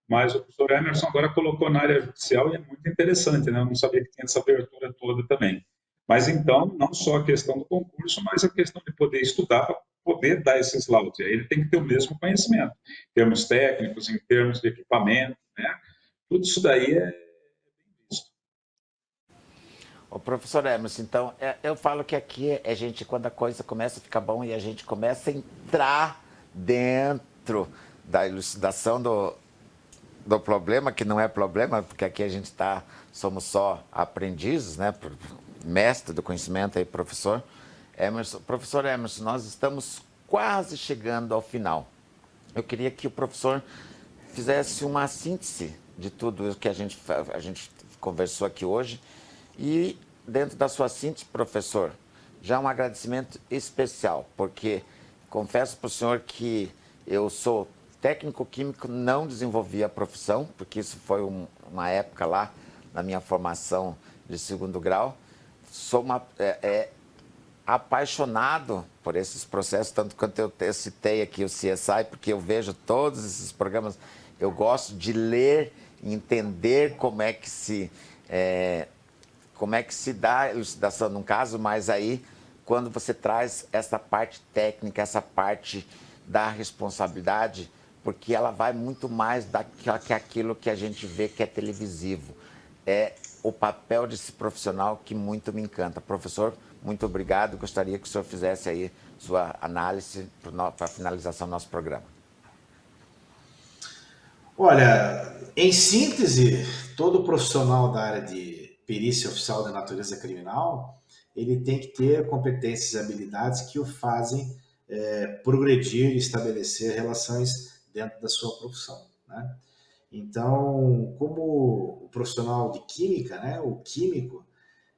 Speaker 3: Mas o professor Emerson agora colocou na área judicial e é muito interessante, né? Eu não sabia que tinha essa abertura toda também. Mas então, não só a questão do concurso, mas a questão de poder estudar para poder dar esses laudos. E aí ele tem que ter o mesmo conhecimento, em termos técnicos, em termos de equipamento, né? Tudo isso daí é visto.
Speaker 1: O professor Emerson, então, eu falo que aqui quando a coisa começa a ficar bom e a gente começa a entrar dentro da elucidação do problema, que não é problema, porque aqui somos só aprendizes, né? Mestre do conhecimento aí, professor Emerson. Professor Emerson, nós estamos quase chegando ao final. Eu queria que o professor fizesse uma síntese de tudo o que a gente conversou aqui hoje. E dentro da sua síntese, professor, já um agradecimento especial, porque confesso para o senhor que eu sou técnico químico, não desenvolvi a profissão, porque isso foi uma época lá na minha formação de 2º grau. Sou apaixonado por esses processos, tanto quanto eu citei aqui o CSI, porque eu vejo todos esses programas, eu gosto de ler, entender como é que se dá a elucidação num caso, mas aí, quando você traz essa parte técnica, essa parte da responsabilidade, porque ela vai muito mais que aquilo que a gente vê que é televisivo. o papel desse profissional que muito me encanta. Professor, muito obrigado. Gostaria que o senhor fizesse aí sua análise para a finalização do nosso programa.
Speaker 4: Olha, em síntese, todo profissional da área de perícia oficial da natureza criminal, ele tem que ter competências e habilidades que o fazem progredir e estabelecer relações dentro da sua profissão, né? Então, como o profissional de química, né, o químico,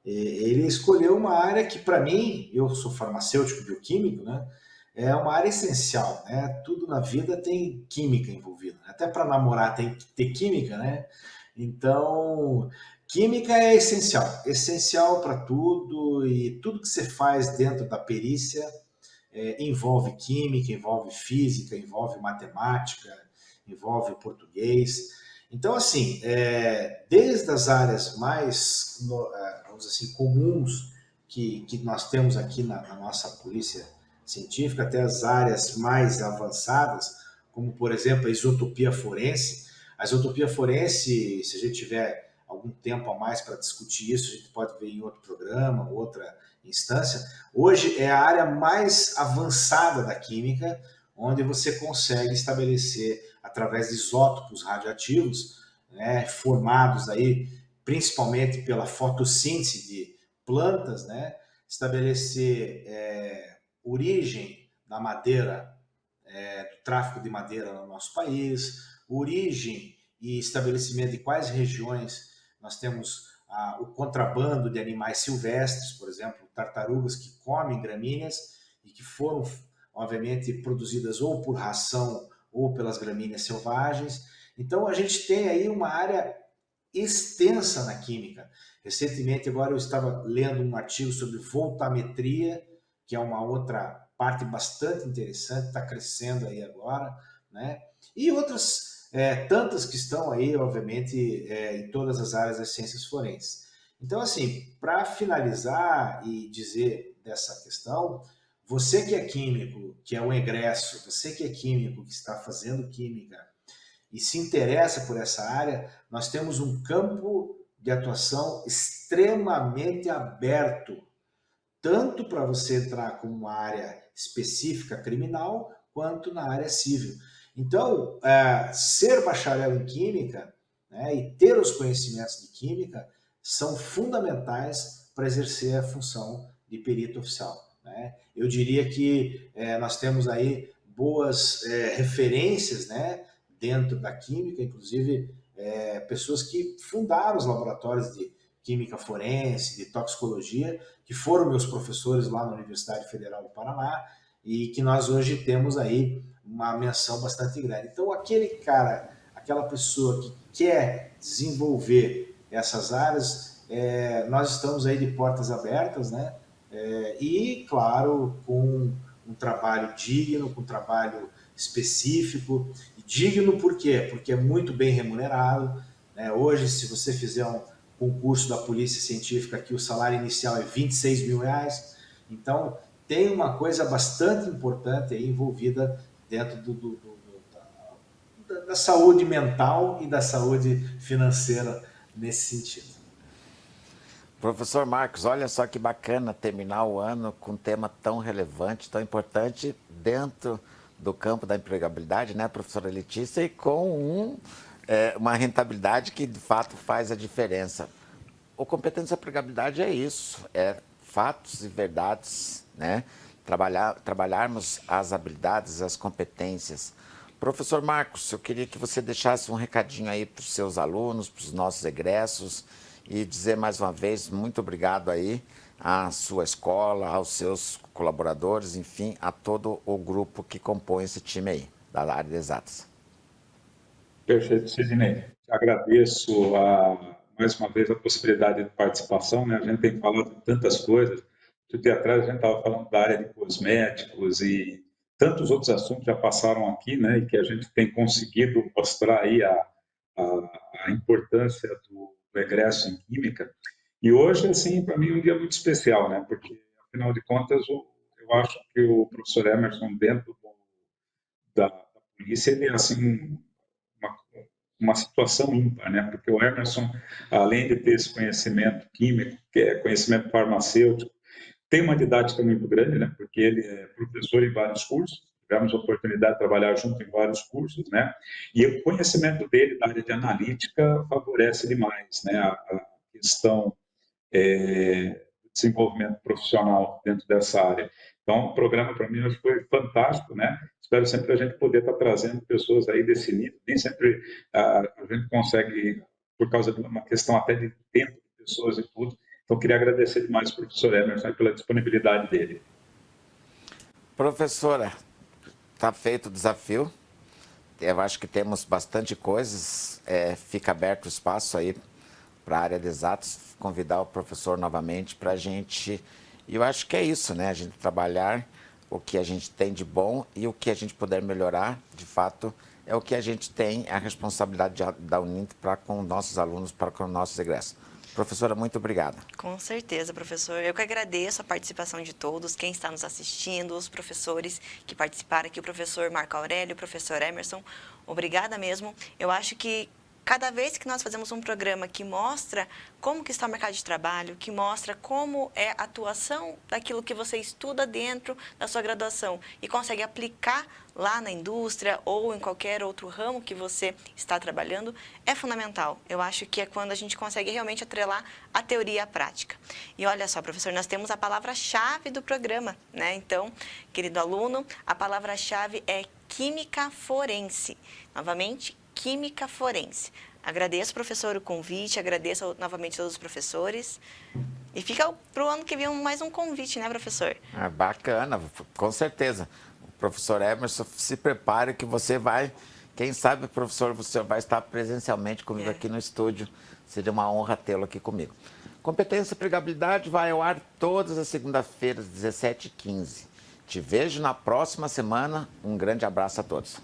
Speaker 4: ele escolheu uma área que, para mim, eu sou farmacêutico bioquímico, né? É uma área essencial, né? Tudo na vida tem química envolvida, né? Até para namorar tem que ter química, né? Então, química é essencial, essencial para tudo e tudo que você faz dentro da perícia envolve química, envolve física, envolve matemática, envolve português. Então, assim, desde as áreas mais, vamos dizer assim, comuns que nós temos aqui na nossa polícia científica, até as áreas mais avançadas, como, por exemplo, a isotopia forense. A isotopia forense, se a gente tiver algum tempo a mais para discutir isso, a gente pode ver em outro programa, outra instância. Hoje é a área mais avançada da química, onde você consegue estabelecer, através de isótopos radioativos, né, formados aí principalmente pela fotossíntese de plantas, né, estabelecer origem da madeira, do tráfico de madeira no nosso país, origem e estabelecimento de quais regiões nós temos o contrabando de animais silvestres, por exemplo, tartarugas que comem gramíneas e que foram, obviamente, produzidas ou por ração ou pelas gramíneas selvagens. Então, a gente tem aí uma área extensa na química. Recentemente, agora eu estava lendo um artigo sobre voltametria, que é uma outra parte bastante interessante, está crescendo aí agora, né? E outras tantas que estão aí, obviamente, em todas as áreas das ciências forenses. Então, assim, para finalizar e dizer dessa questão, você que é químico, que é um egresso, você que é químico, que está fazendo química e se interessa por essa área, nós temos um campo de atuação extremamente aberto, tanto para você entrar como uma área específica criminal, quanto na área civil. Então, ser bacharel em química, né, e ter os conhecimentos de química são fundamentais para exercer a função de perito oficial, né? Eu diria que nós temos aí boas referências, né, dentro da química, inclusive pessoas que fundaram os laboratórios de química forense, de toxicologia, que foram meus professores lá na Universidade Federal do Paraná e que nós hoje temos aí uma menção bastante grande. Então, aquele cara, aquela pessoa que quer desenvolver essas áreas, nós estamos aí de portas abertas, né? E, claro, com um trabalho digno, com um trabalho específico. E digno por quê? Porque é muito bem remunerado, né? Hoje, se você fizer um concurso da Polícia Científica aqui, o salário inicial é R$ 26 mil. Então, tem uma coisa bastante importante aí envolvida dentro da saúde mental e da saúde financeira nesse sentido.
Speaker 1: Professor Marcos, olha só que bacana terminar o ano com um tema tão relevante, tão importante dentro do campo da empregabilidade, né, professora Letícia, e com uma rentabilidade que de fato faz a diferença. O competência e empregabilidade é isso, é fatos e verdades, né? Trabalharmos as habilidades, as competências. Professor Marcos, eu queria que você deixasse um recadinho aí para os seus alunos, para os nossos egressos, e dizer mais uma vez muito obrigado aí à sua escola, aos seus colaboradores, enfim, a todo o grupo que compõe esse time aí, da área de exatas.
Speaker 3: Perfeito, Sidney. Agradeço mais uma vez a possibilidade de participação, né? A gente tem falado de tantas coisas. Um dia atrás a gente estava falando da área de cosméticos e tantos outros assuntos já passaram aqui, né? E que a gente tem conseguido mostrar aí a importância do egresso em química. E hoje, assim, para mim é um dia muito especial, né? Porque, afinal de contas, eu acho que o professor Emerson, dentro da polícia, ele é, assim, uma situação ímpar, né? Porque o Emerson, além de ter esse conhecimento químico, que é conhecimento farmacêutico, tem uma didática muito grande, né? Porque ele é professor em vários cursos, tivemos a oportunidade de trabalhar junto em vários cursos, né? E o conhecimento dele da área de analítica favorece demais, né? A questão desenvolvimento profissional dentro dessa área. Então, o programa para mim hoje foi fantástico, né? Espero sempre a gente poder estar trazendo pessoas aí desse nível. Nem sempre a gente consegue, por causa de uma questão até de tempo de pessoas e tudo. Então, queria agradecer demais ao professor Emerson pela disponibilidade dele.
Speaker 1: Professora, está feito o desafio. Eu acho que temos bastante coisas. Fica aberto o espaço aí para a área de exatos. Convidar o professor novamente para a gente. E eu acho que é isso, né? A gente trabalhar o que a gente tem de bom e o que a gente puder melhorar, de fato, é o que a gente tem a responsabilidade da Uninter para com nossos alunos, para com nossos egressos. Professora, muito obrigada.
Speaker 2: Com certeza, professor. Eu que agradeço a participação de todos, quem está nos assistindo, os professores que participaram aqui, o professor Marco Aurélio, o professor Emerson. Obrigada mesmo. Eu acho que cada vez que nós fazemos um programa que mostra como que está o mercado de trabalho, que mostra como é a atuação daquilo que você estuda dentro da sua graduação e consegue aplicar lá na indústria ou em qualquer outro ramo que você está trabalhando, é fundamental. Eu acho que é quando a gente consegue realmente atrelar a teoria à prática. E olha só, professor, nós temos a palavra-chave do programa, né? Então, querido aluno, a palavra-chave é química forense. Novamente, química forense. Agradeço, professor, o convite, agradeço novamente a todos os professores. E fica para o ano que vem mais um convite, né, professor?
Speaker 1: Bacana, com certeza. O professor Emerson, se prepare que você vai, quem sabe, professor, você vai estar presencialmente comigo aqui no estúdio. Seria uma honra tê-lo aqui comigo. Competência e Empregabilidade vai ao ar todas as segundas-feiras, 17h15. Te vejo na próxima semana. Um grande abraço a todos.